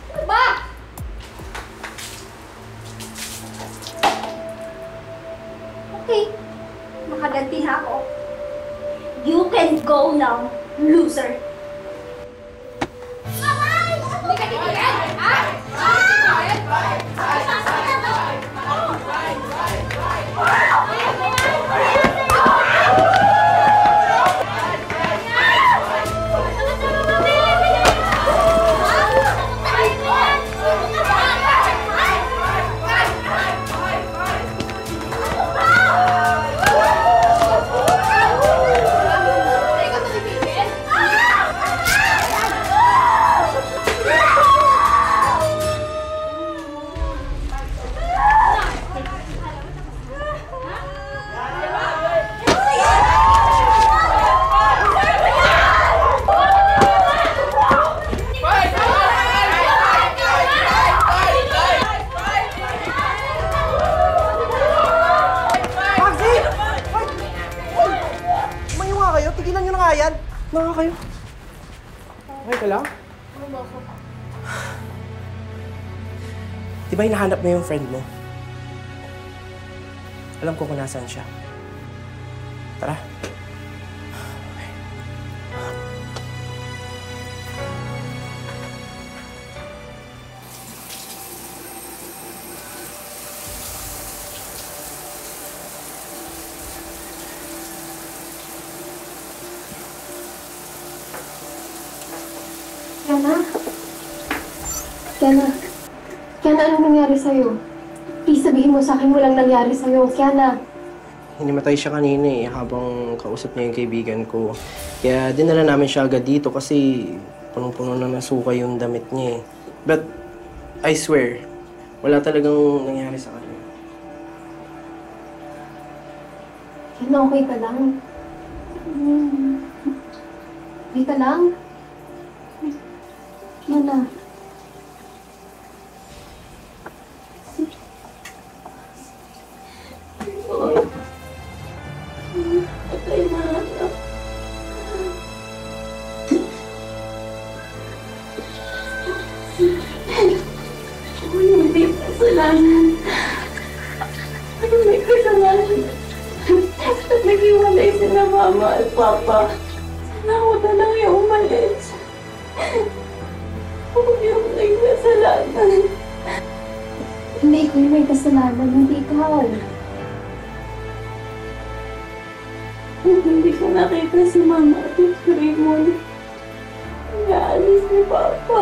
Ano ba? Okay. Nakaganti na ako. You can go now, loser. Hindi ka titigil, ha? Tigilan nyo na nga yan. Naka kayo. Okay ka lang? Di ba hinahanap mo yung friend mo? Alam ko kung nasaan siya. Tara. Kiana, anong nangyari sa'yo? Please, sabihin mo sa akin walang nangyari sa'yo. Kiana. Hinimatay siya kanina habang kausap niya yung kaibigan ko. Kaya dinala namin siya agad dito kasi punong-puno na nasuka yung damit niya But, I swear, wala talagang nangyari sa kanya. Kiana, okay ka lang? Okay ka lang? Kiana. Patay na anak. Hindi kasalanan. May kasalanan. At nag-iwalay sila mama at papa. Sana ako na lang yung umalis. Ako yung nagkasalanan. Hindi ko yung may kasalanan, hindi ikaw. Hindi ko nakita si mama at yung Raymond. Nag-aalis ni papa.